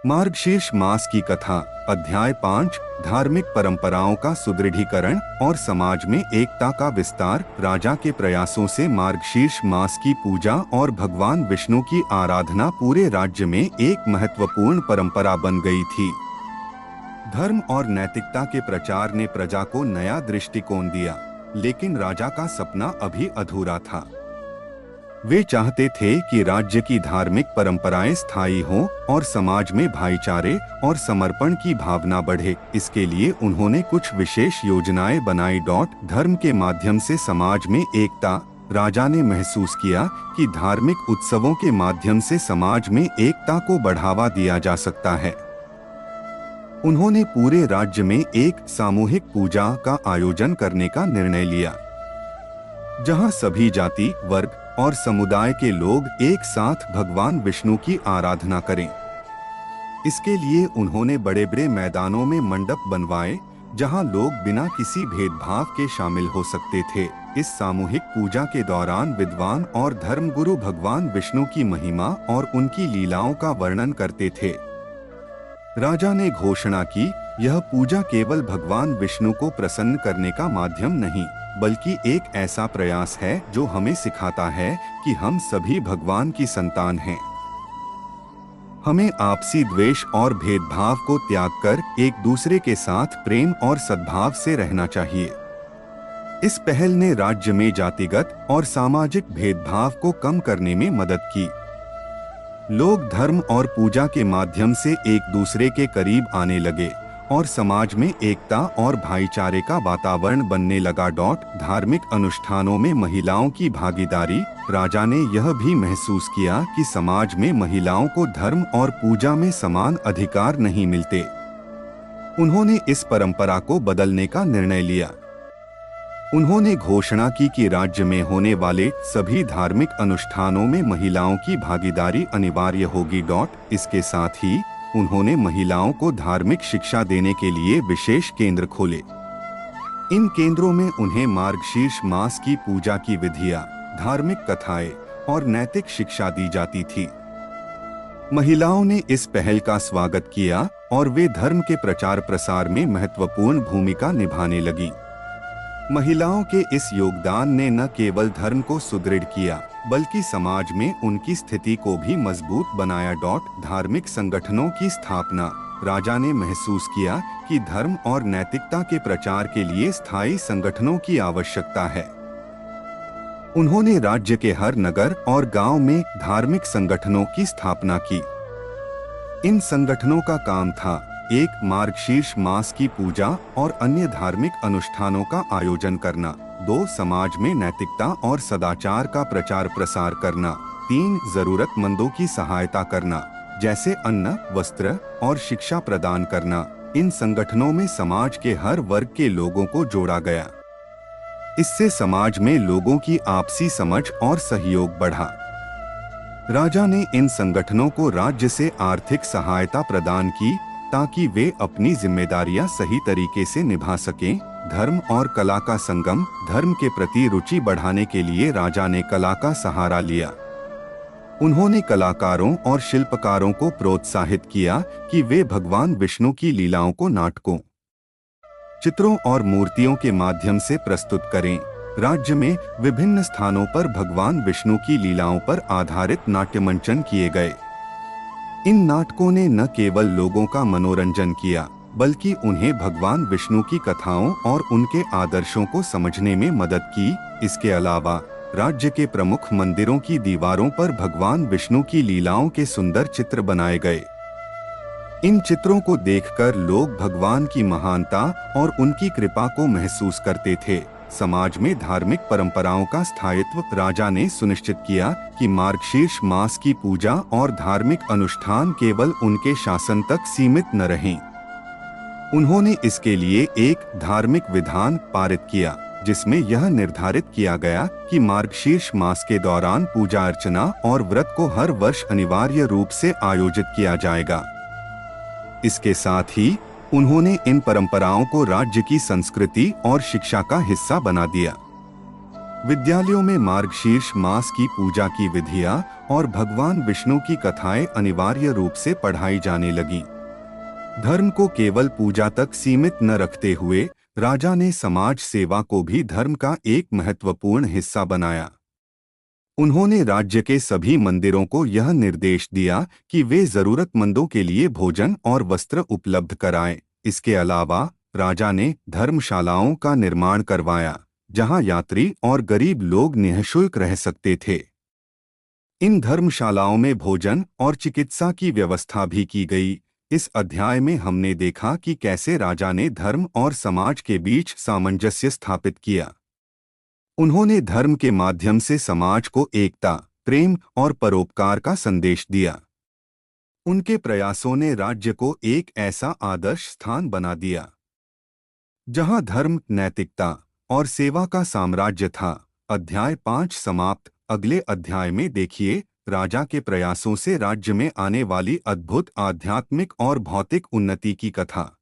मार्गशीर्ष मास की कथा। अध्याय 5। धार्मिक परंपराओं का सुदृढ़ीकरण और समाज में एकता का विस्तार। राजा के प्रयासों से मार्गशीर्ष मास की पूजा और भगवान विष्णु की आराधना पूरे राज्य में एक महत्वपूर्ण परंपरा बन गई थी। धर्म और नैतिकता के प्रचार ने प्रजा को नया दृष्टिकोण दिया, लेकिन राजा का सपना अभी अधूरा था। वे चाहते थे कि राज्य की धार्मिक परंपराएं स्थायी हों और समाज में भाईचारे और समर्पण की भावना बढ़े। इसके लिए उन्होंने कुछ विशेष योजनाएं बनाई। धर्म के माध्यम से समाज में एकता। राजा ने महसूस किया कि धार्मिक उत्सवों के माध्यम से समाज में एकता को बढ़ावा दिया जा सकता है। उन्होंने पूरे राज्य में एक सामूहिक पूजा का आयोजन करने का निर्णय लिया, जहां सभी जाति, वर्ग और समुदाय के लोग एक साथ भगवान विष्णु की आराधना करें। इसके लिए उन्होंने बड़े बड़े मैदानों में मंडप बनवाए, जहां लोग बिना किसी भेदभाव के शामिल हो सकते थे। इस सामूहिक पूजा के दौरान विद्वान और धर्मगुरु भगवान विष्णु की महिमा और उनकी लीलाओं का वर्णन करते थे। राजा ने घोषणा की, यह पूजा केवल भगवान विष्णु को प्रसन्न करने का माध्यम नहीं, बल्कि एक ऐसा प्रयास है जो हमें सिखाता है कि हम सभी भगवान की संतान हैं। हमें आपसी द्वेष और भेदभाव को त्याग कर एक दूसरे के साथ प्रेम और सद्भाव से रहना चाहिए। इस पहल ने राज्य में जातिगत और सामाजिक भेदभाव को कम करने में मदद की। लोग धर्म और पूजा के माध्यम से एक दूसरे के करीब आने लगे और समाज में एकता और भाईचारे का वातावरण बनने लगा। धार्मिक अनुष्ठानों में महिलाओं की भागीदारी। राजा ने यह भी महसूस किया कि समाज में महिलाओं को धर्म और पूजा में समान अधिकार नहीं मिलते। उन्होंने इस परंपरा को बदलने का निर्णय लिया। उन्होंने घोषणा की कि राज्य में होने वाले सभी धार्मिक अनुष्ठानों में महिलाओं की भागीदारी अनिवार्य होगी। इसके साथ ही उन्होंने महिलाओं को धार्मिक शिक्षा देने के लिए विशेष केंद्र खोले। इन केंद्रों में उन्हें मार्गशीर्ष मास की पूजा की विधियां, धार्मिक कथाएं और नैतिक शिक्षा दी जाती थी। महिलाओं ने इस पहल का स्वागत किया और वे धर्म के प्रचार प्रसार में महत्वपूर्ण भूमिका निभाने लगी। महिलाओं के इस योगदान ने न केवल धर्म को सुदृढ़ किया, बल्कि समाज में उनकी स्थिति को भी मजबूत बनाया। धार्मिक संगठनों की स्थापना। राजा ने महसूस किया कि धर्म और नैतिकता के प्रचार के लिए स्थायी संगठनों की आवश्यकता है। उन्होंने राज्य के हर नगर और गांव में धार्मिक संगठनों की स्थापना की। इन संगठनों का काम था एक मार्गशीर्ष मास की पूजा और अन्य धार्मिक अनुष्ठानों का आयोजन करना। 2 समाज में नैतिकता और सदाचार का प्रचार प्रसार करना। 3 जरूरतमंदों की सहायता करना, जैसे अन्न, वस्त्र और शिक्षा प्रदान करना। इन संगठनों में समाज के हर वर्ग के लोगों को जोड़ा गया। इससे समाज में लोगों की आपसी समझ और सहयोग बढ़ा। राजा ने इन संगठनों को राज्य से आर्थिक सहायता प्रदान की ताकि वे अपनी जिम्मेदारियां सही तरीके से निभा सकें। धर्म और कला का संगम। धर्म के प्रति रुचि बढ़ाने के लिए राजा ने कला का सहारा लिया। उन्होंने कलाकारों और शिल्पकारों को प्रोत्साहित किया कि वे भगवान विष्णु की लीलाओं को नाटकों, चित्रों और मूर्तियों के माध्यम से प्रस्तुत करें। राज्य में विभिन्न स्थानों पर भगवान विष्णु की लीलाओं पर आधारित नाट्यमंचन किए गए। इन नाटकों ने न केवल लोगों का मनोरंजन किया, बल्कि उन्हें भगवान विष्णु की कथाओं और उनके आदर्शों को समझने में मदद की। इसके अलावा राज्य के प्रमुख मंदिरों की दीवारों पर भगवान विष्णु की लीलाओं के सुंदर चित्र बनाए गए। इन चित्रों को देखकर लोग भगवान की महानता और उनकी कृपा को महसूस करते थे। समाज में धार्मिक परंपराओं का स्थायित्व। राजा ने सुनिश्चित किया कि मार्गशीर्ष मास की पूजा और धार्मिक अनुष्ठान केवल उनके शासन तक सीमित न रहें। उन्होंने इसके लिए एक धार्मिक विधान पारित किया, जिसमें यह निर्धारित किया गया कि मार्गशीर्ष मास के दौरान पूजा अर्चना और व्रत को हर वर्ष अनिवार्य रूप से आयोजित किया जाएगा। इसके साथ ही उन्होंने इन परंपराओं को राज्य की संस्कृति और शिक्षा का हिस्सा बना दिया। विद्यालयों में मार्गशीर्ष मास की पूजा की विधियां और भगवान विष्णु की कथाएं अनिवार्य रूप से पढ़ाई जाने लगी। धर्म को केवल पूजा तक सीमित न रखते हुए राजा ने समाज सेवा को भी धर्म का एक महत्वपूर्ण हिस्सा बनाया। उन्होंने राज्य के सभी मंदिरों को यह निर्देश दिया कि वे जरूरतमंदों के लिए भोजन और वस्त्र उपलब्ध कराएं। इसके अलावा राजा ने धर्मशालाओं का निर्माण करवाया, जहां यात्री और गरीब लोग निःशुल्क रह सकते थे। इन धर्मशालाओं में भोजन और चिकित्सा की व्यवस्था भी की गई। इस अध्याय में हमने देखा कि कैसे राजा ने धर्म और समाज के बीच सामंजस्य स्थापित किया। उन्होंने धर्म के माध्यम से समाज को एकता, प्रेम और परोपकार का संदेश दिया। उनके प्रयासों ने राज्य को एक ऐसा आदर्श स्थान बना दिया जहां धर्म, नैतिकता और सेवा का साम्राज्य था। अध्याय 5 समाप्त। अगले अध्याय में देखिए राजा के प्रयासों से राज्य में आने वाली अद्भुत आध्यात्मिक और भौतिक उन्नति की कथा।